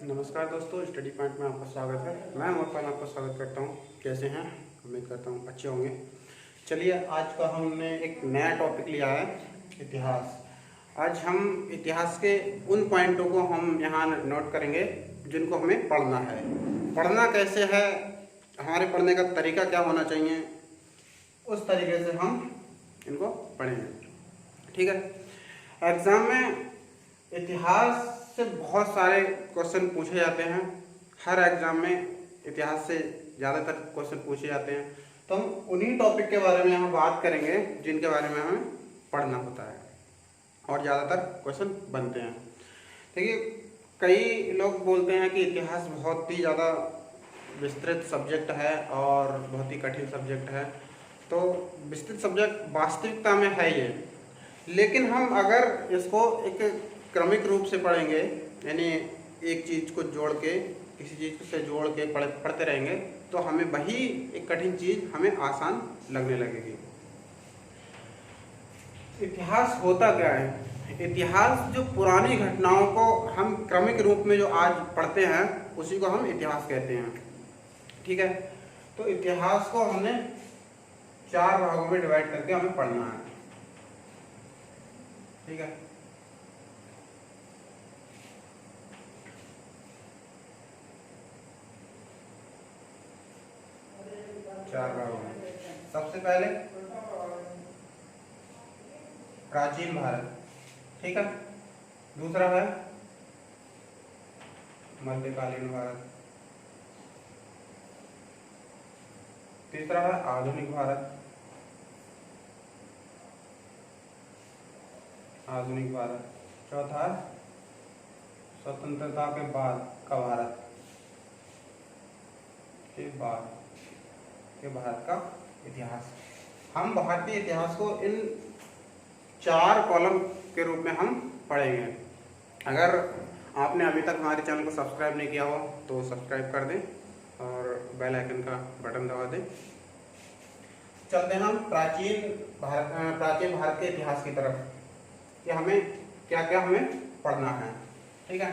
नमस्कार दोस्तों, study point में आपका स्वागत है। मैं मोरपाल आपका स्वागत करता हूं। कैसे हैं? उम्मीद करता हूं अच्छे होंगे। चलिए, आज का हमने एक नया टॉपिक लिया है, इतिहास। आज हम इतिहास के उन पॉइंटों को हम यहाँ नोट करेंगे जिनको हमें पढ़ना है। पढ़ना कैसे है, हमारे पढ़ने का तरीका क्या होना चाहिए, उस तरीके से हम इनको पढ़ेंगे। ठीक है। एग्ज़ाम में इतिहास से बहुत सारे क्वेश्चन पूछे जाते हैं। हर एग्जाम में इतिहास से ज़्यादातर क्वेश्चन पूछे जाते हैं, तो हम उन्हीं टॉपिक के बारे में हम बात करेंगे जिनके बारे में हमें पढ़ना होता है और ज़्यादातर क्वेश्चन बनते हैं। देखिए, कई लोग बोलते हैं कि इतिहास बहुत ही ज़्यादा विस्तृत सब्जेक्ट है और बहुत ही कठिन सब्जेक्ट है। तो विस्तृत सब्जेक्ट वास्तविकता में है ये, लेकिन हम अगर इसको एक क्रमिक रूप से पढ़ेंगे, यानी एक चीज़ को जोड़ के किसी चीज़ से जोड़ के पढ़ते रहेंगे, तो हमें वही एक कठिन चीज़ हमें आसान लगने लगेगी। इतिहास होता क्या है? इतिहास जो पुरानी घटनाओं को हम क्रमिक रूप में जो आज पढ़ते हैं, उसी को हम इतिहास कहते हैं। ठीक है। तो इतिहास को हमने 4 भागों में डिवाइड करके हमें पढ़ना है। ठीक है। चार भागों में सबसे पहले प्राचीन भारत। ठीक है। दूसरा है मध्यकालीन भारत। तीसरा है आधुनिक भारत। आधुनिक भारत। चौथा है स्वतंत्रता के बाद का भारत, के बाद के भारत का इतिहास। हम भारतीय इतिहास को इन 4 कॉलम के रूप में हम पढ़ेंगे। अगर आपने अभी तक हमारे चैनल को सब्सक्राइब नहीं किया हो तो सब्सक्राइब कर दें और बेल आइकन का बटन दबा दें। चलते हैं हम प्राचीन भारत के इतिहास की तरफ कि हमें क्या क्या हमें पढ़ना है। ठीक है।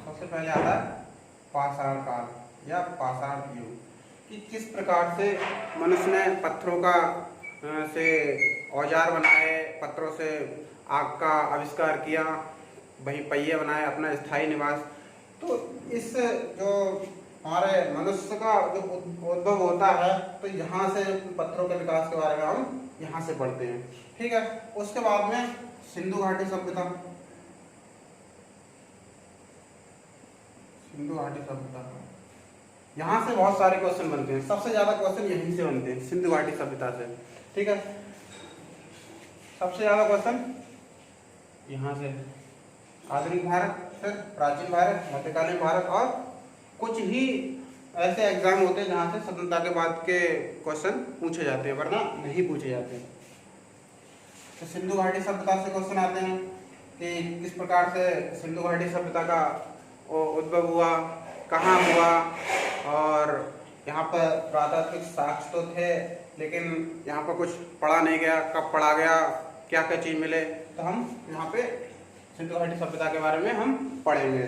सबसे पहले आता है पाषाण काल या पाषाण युग, कि किस प्रकार से मनुष्य ने पत्थरों का से औजार बनाए, पत्थरों से आग का आविष्कार किया, वही पहिए बनाए, अपना स्थायी निवास। तो इस जो हमारे मनुष्य का जो उद्भव होता है, तो यहाँ से पत्थरों के विकास के बारे में हम यहाँ से पढ़ते हैं। ठीक है। उसके बाद में सिंधु घाटी सभ्यता। सिंधु घाटी सभ्यता, यहाँ से बहुत सारे क्वेश्चन बनते हैं। सबसे ज्यादा क्वेश्चन यहीं से बनते हैं, सिंधु घाटी सभ्यता से। ठीक है। सबसे ज्यादा क्वेश्चन यहाँ से। आधुनिक भारत, फिर प्राचीन भारत, मध्यकालीन भारत, और कुछ ही ऐसे एग्जाम होते हैं जहाँ से स्वतंत्रता के बाद के क्वेश्चन पूछे जाते हैं, वरना नहीं पूछे जाते। तो सिंधु घाटी सभ्यता से क्वेश्चन आते हैं कि किस प्रकार से सिंधु घाटी सभ्यता का उद्भव हुआ, कहाँ हुआ, और यहाँ पर पुरातात्विक साक्ष्य तो थे, लेकिन यहाँ पर कुछ पढ़ा नहीं गया, कब पढ़ा गया, क्या क्या चीज़ मिले। तो हम यहाँ पे सिंधु घाटी सभ्यता के बारे में हम पढ़ेंगे।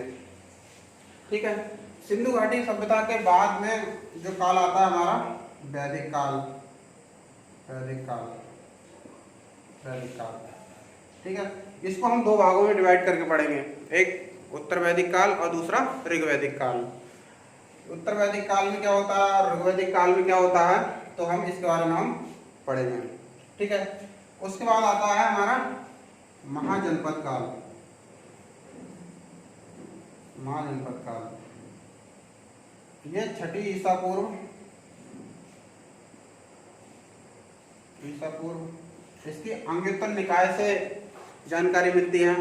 ठीक है। सिंधु घाटी सभ्यता के बाद में जो काल आता है हमारा वैदिक काल। वैदिक काल, वैदिक काल। ठीक है। इसको हम 2 भागों में डिवाइड करके पढ़ेंगे, एक उत्तर वैदिक काल और दूसरा ऋग वैदिक काल। उत्तर वैदिक काल में क्या होता है और ऋग वैदिक काल में क्या होता है, तो हम इसके बारे में हम पढ़ेंगे। ठीक है। उसके बाद आता है हमारा महाजनपद काल। महाजनपद काल, ये 6ठी ईसा पूर्व इसकी अंग्युत्तर निकाय से जानकारी मिलती है।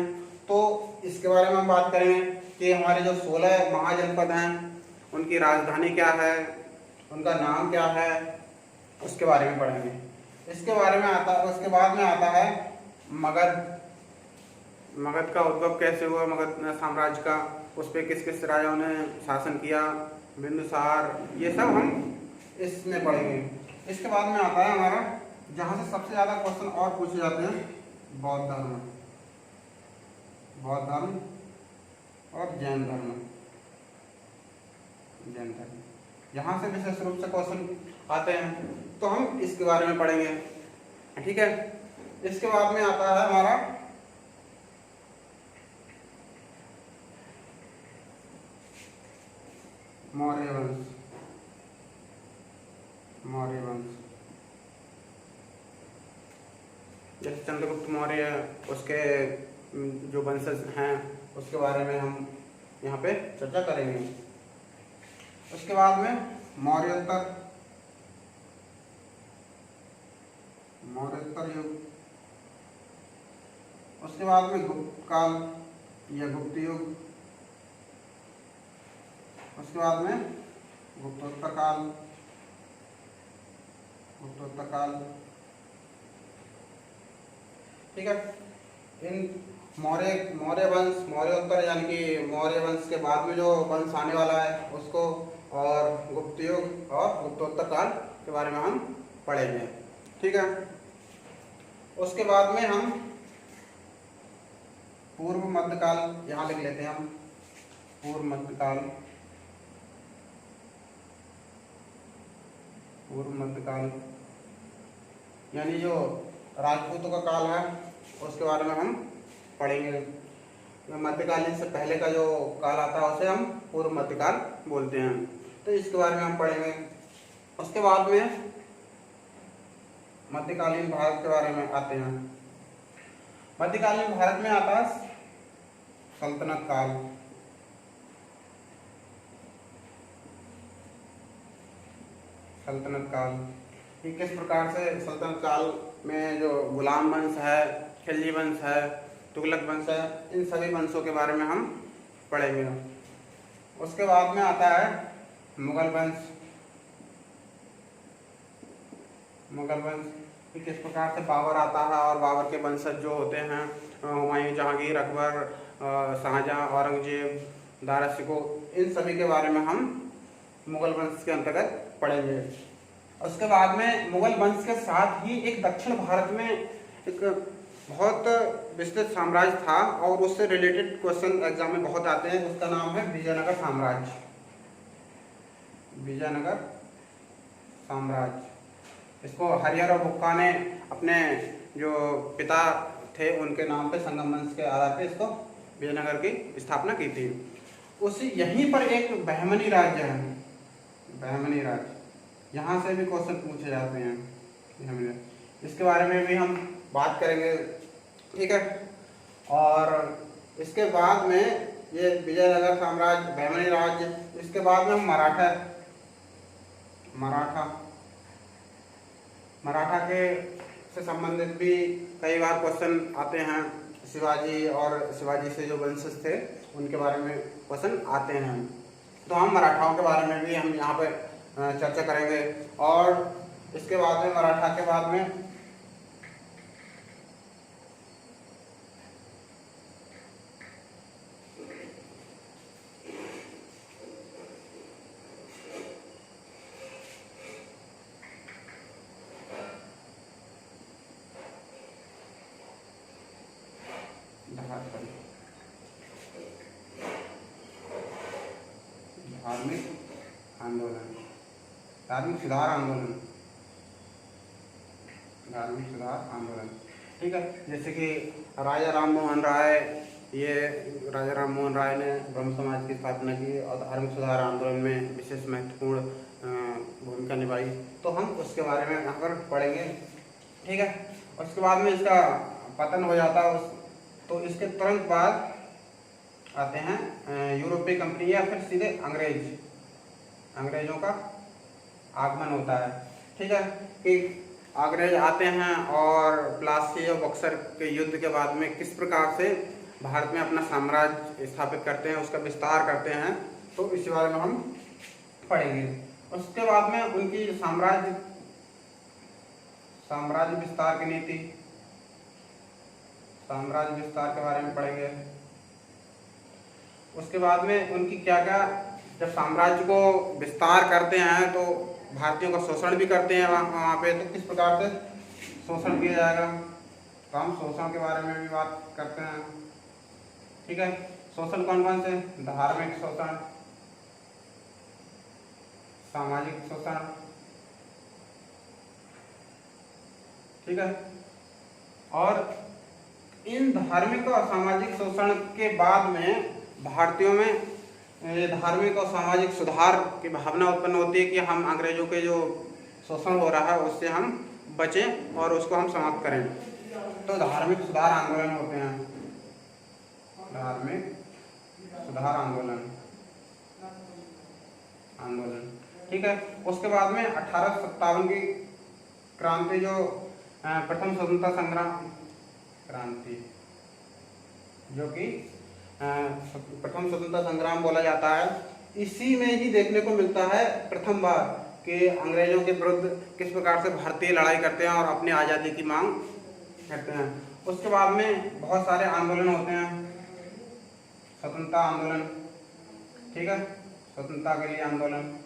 तो इसके बारे में हम बात करेंगे कि हमारे जो 16 महाजनपद हैं, उनकी राजधानी क्या है, उनका नाम क्या है, उसके बारे में पढ़ेंगे। इसके बारे में उसके बाद में आता है मगध। मगध का उद्भव कैसे हुआ, मगध साम्राज्य का, उस पर किस किस राजाओं ने शासन किया, बिंदुसार, ये सब हम इसमें पढ़ेंगे। इसके बाद में आता है हमारा, जहाँ से सबसे ज़्यादा क्वेश्चन और पूछे जाते हैं, बौद्ध धर्म। बौद्ध धर्म और जैन धर्म। जैन धर्म यहाँ से विशेष रूप से क्वेश्चन आते हैं, तो हम इसके बारे में पढ़ेंगे। ठीक है, इसके बाद में आता है हमारा मौर्य वंश। मौर्य वंश जैसे चंद्रगुप्त मौर्य, उसके जो वंशज हैं उसके बारे में हम यहाँ पे चर्चा करेंगे। उसके बाद में मौर्योत्तर युग। उसके बाद में गुप्त काल या गुप्त युग। उसके बाद में गुप्तोत्तर काल। ठीक है, इन मौर्य वंश, मौर्योत्तर यानी कि मौर्य वंश के बाद में जो वंश आने वाला है उसको, और गुप्त युग और गुप्तोत्तर काल के बारे में हम पढ़ेंगे। ठीक है, उसके बाद में हम पूर्व मध्यकाल यहाँ लिख लेते हैं हम। पूर्व मध्यकाल, पूर्व मध्यकाल यानी जो राजपूतों का काल है उसके बारे में हम पढ़ेंगे। मध्यकालीन से पहले का जो काल आता है उसे हम पूर्व मध्यकाल बोलते हैं, तो इसके बारे में हम पढ़ेंगे। उसके बाद में मध्यकालीन भारत के बारे में आते हैं। मध्यकालीन भारत में आता है सल्तनत काल। सल्तनत काल ये किस प्रकार से सल्तनत काल में जो गुलाम वंश है, खिलजी वंश है, तुगलक वंश है, इन सभी वंशों के बारे में हम पढ़ेंगे। उसके बाद में आता है मुगल वंश। मुगल वंश किस प्रकार से बाबर आता है और बाबर के वंशज जो होते हैं हुमायूं, जहांगीर, अकबर, शाहजहां, औरंगजेब, दारा शिकोह, इन सभी के बारे में हम मुगल वंश के अंतर्गत पढ़ेंगे। उसके बाद में मुगल वंश के साथ ही एक दक्षिण भारत में एक बहुत विस्तृत साम्राज्य था और उससे रिलेटेड क्वेश्चन एग्जाम में बहुत आते हैं, उसका नाम है विजयनगर साम्राज्य। विजयनगर साम्राज्य, इसको हरिहर और बुक्का ने अपने जो पिता थे उनके नाम पे, संगम वंश के आधार पे इसको विजयनगर की स्थापना की थी। उसी यहीं पर एक बहमनी राज्य है, बहमनी राज्य, यहाँ से भी क्वेश्चन पूछे जाते हैं, इसके बारे में भी हम बात करेंगे। ठीक है, और इसके बाद में ये विजयनगर साम्राज्य, बहमनी राज्य, इसके बाद में हम मराठा के से संबंधित भी कई बार क्वेश्चन आते हैं। शिवाजी और शिवाजी से जो वंशज थे उनके बारे में क्वेश्चन आते हैं, तो हम मराठाओं के बारे में भी हम यहाँ पे चर्चा करेंगे। और इसके बाद में मराठा के बाद में धार्मिक आंदोलन, धार्मिक सुधार आंदोलन, धार्मिक सुधार आंदोलन। ठीक है, जैसे कि राजा राम मोहन राय, ये राजा राम मोहन राय ने ब्रह्म समाज की स्थापना की और धार्मिक सुधार आंदोलन में विशेष महत्वपूर्ण भूमिका निभाई, तो हम उसके बारे में यहाँ पर पढ़ेंगे। ठीक है, उसके बाद में इसका पतन हो जाता है, तो इसके तुरंत बाद आते हैं यूरोपीय कंपनी या फिर सीधे अंग्रेजों का आगमन होता है। ठीक है, कि अंग्रेज आते हैं और प्लासी और बक्सर के युद्ध के बाद में किस प्रकार से भारत में अपना साम्राज्य स्थापित करते हैं, उसका विस्तार करते हैं, तो इस बारे में हम पढ़ेंगे। उसके बाद में उनकी साम्राज्य विस्तार की नीति, साम्राज्य विस्तार के बारे में पढ़ेंगे। उसके बाद में उनकी क्या क्या, जब साम्राज्य को विस्तार करते हैं तो भारतीयों का शोषण भी करते हैं वहाँ पे, तो किस प्रकार से शोषण किया जाएगा, तो हम शोषण के बारे में भी बात करते हैं। ठीक है। शोषण कौन कौन से? धार्मिक शोषण, सामाजिक शोषण, ठीक है। और इन धार्मिक और सामाजिक शोषण के बाद में भारतीयों में ये धार्मिक और सामाजिक सुधार की भावना उत्पन्न होती है कि हम अंग्रेजों के जो शोषण हो रहा है उससे हम बचें और उसको हम समाप्त करें। तो धार्मिक सुधार आंदोलन होते हैं, धार्मिक सुधार आंदोलन, ठीक है। उसके बाद में 1857 की क्रांति, जो प्रथम स्वतंत्रता संग्राम क्रांति, जो कि प्रथम स्वतंत्रता संग्राम बोला जाता है, इसी में ही देखने को मिलता है प्रथम बार कि अंग्रेजों के विरुद्ध किस प्रकार से भारतीय लड़ाई करते हैं और अपनी आज़ादी की मांग करते हैं। उसके बाद में बहुत सारे आंदोलन होते हैं, स्वतंत्रता आंदोलन, ठीक है, स्वतंत्रता के लिए आंदोलन,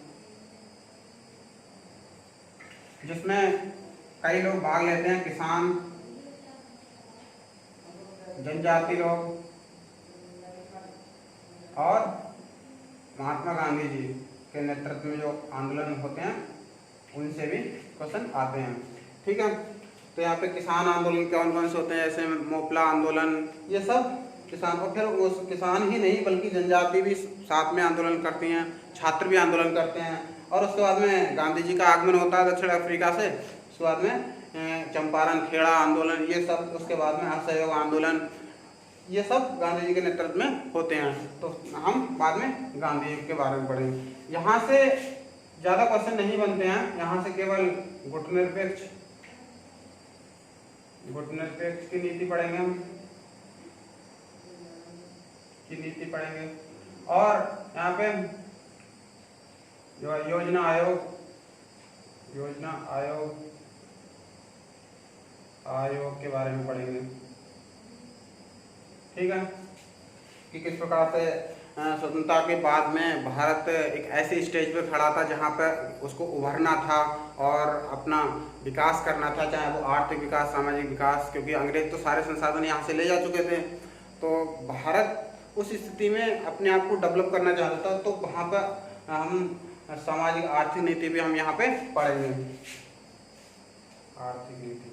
जिसमें कई लोग भाग लेते हैं, किसान, जनजाति लोग और महात्मा गांधी जी के नेतृत्व में जो आंदोलन होते हैं उनसे भी क्वेश्चन आते हैं, ठीक है। तो यहाँ पे किसान आंदोलन कौन कौन से होते हैं, जैसे मोपला आंदोलन, ये सब किसान, और फिर उस किसान ही नहीं बल्कि जनजाति भी साथ में आंदोलन करती हैं, छात्र भी आंदोलन करते हैं। और उसके बाद में गांधी जी का आगमन होता है दक्षिण अफ्रीका से, उसके बाद में चंपारण खेड़ा आंदोलन, ये सब, उसके बाद में असहयोग आंदोलन, ये सब गांधी जी के नेतृत्व में होते हैं। तो हम बाद में गांधी जी के बारे में पढ़ेंगे। यहाँ से ज़्यादा क्वेश्चन नहीं बनते हैं, यहाँ से केवल गुटनिरपेक्ष की नीति पढ़ेंगे हम, की नीति पढ़ेंगे। और यहाँ पे जो योजना आयोग के बारे में पढ़ेंगे, ठीक है, कि किस प्रकार से स्वतंत्रता के बाद में भारत एक ऐसी स्टेज पे खड़ा था जहाँ पर उसको उभरना था और अपना विकास करना था, चाहे वो आर्थिक विकास, सामाजिक विकास, क्योंकि अंग्रेज तो सारे संसाधन यहाँ से ले जा चुके थे। तो भारत उस स्थिति में अपने आप को डेवलप करना चाहता था, तो वहाँ पर हम सामाजिक आर्थिक नीति भी हम यहाँ पे पढ़ेंगे, आर्थिक नीति,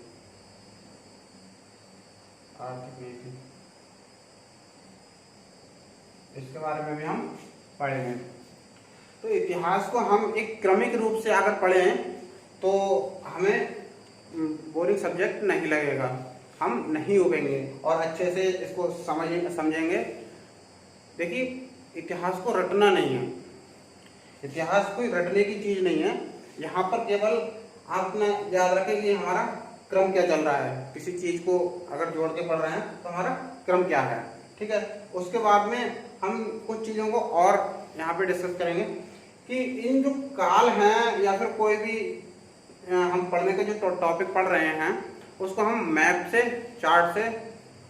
इसके बारे में भी हम पढ़ेंगे। तो इतिहास को हम एक क्रमिक रूप से अगर पढ़ें तो हमें बोरिंग सब्जेक्ट नहीं लगेगा, हम नहीं उबेंगे और अच्छे से इसको समझेंगे। देखिए, इतिहास को रटना नहीं है, इतिहास कोई रटने की चीज़ नहीं है। यहाँ पर केवल आप अपना याद रखें कि हमारा क्रम क्या चल रहा है, किसी चीज़ को अगर जोड़ के पढ़ रहे हैं तो हमारा क्रम क्या है, ठीक है। उसके बाद में हम कुछ चीज़ों को और यहाँ पे डिस्कस करेंगे कि इन जो काल हैं या फिर कोई भी हम पढ़ने के जो टॉपिक पढ़ रहे हैं उसको हम मैप से, चार्ट से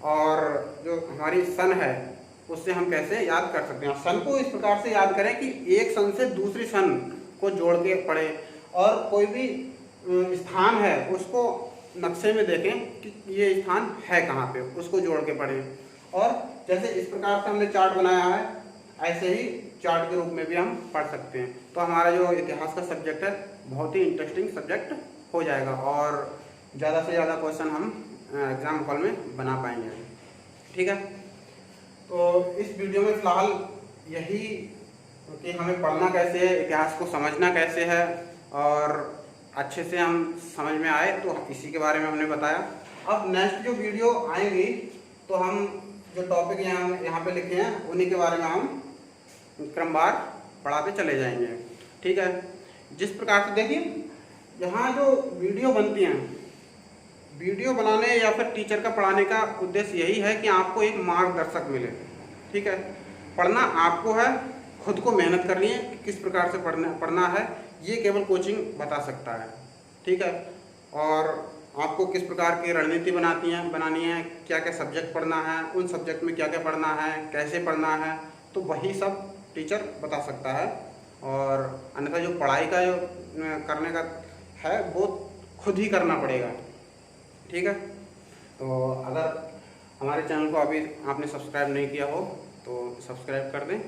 और जो हमारी सन है उससे हम कैसे याद कर सकते हैं। सन को इस प्रकार से याद करें कि एक सन से दूसरी सन को जोड़ के पढ़ें, और कोई भी स्थान है उसको नक्शे में देखें कि ये स्थान है कहाँ पे, उसको जोड़ के पढ़ें। और जैसे इस प्रकार से हमने चार्ट बनाया है, ऐसे ही चार्ट के रूप में भी हम पढ़ सकते हैं। तो हमारा जो इतिहास का सब्जेक्ट है बहुत ही इंटरेस्टिंग सब्जेक्ट हो जाएगा और ज़्यादा से ज़्यादा क्वेश्चन हम एग्जाम हॉल में बना पाएंगे, ठीक है। तो इस वीडियो में फ़िलहाल यही कि हमें पढ़ना कैसे है, इतिहास को समझना कैसे है और अच्छे से हम समझ में आए, तो इसी के बारे में हमने बताया। अब नेक्स्ट जो वीडियो आएंगी तो हम जो टॉपिक यहाँ पे लिखे हैं उन्हीं के बारे में हम क्रमवार पढ़ाते चले जाएंगे, ठीक है। जिस प्रकार से देखिए, यहाँ जो वीडियो बनती हैं, वीडियो बनाने या फिर टीचर का पढ़ाने का उद्देश्य यही है कि आपको एक मार्गदर्शक मिले, ठीक है। पढ़ना आपको है, खुद को मेहनत करनी है कि किस प्रकार से पढ़ना है, ये केवल कोचिंग बता सकता है, ठीक है। और आपको किस प्रकार की रणनीति बनानी है, क्या क्या सब्जेक्ट पढ़ना है, उन सब्जेक्ट में क्या क्या पढ़ना है, कैसे पढ़ना है, तो वही सब टीचर बता सकता है। और अन्यथा जो पढ़ाई का जो करने का है वो खुद ही करना पड़ेगा, ठीक है। तो अगर हमारे चैनल को अभी आपने सब्सक्राइब नहीं किया हो तो सब्सक्राइब कर दें।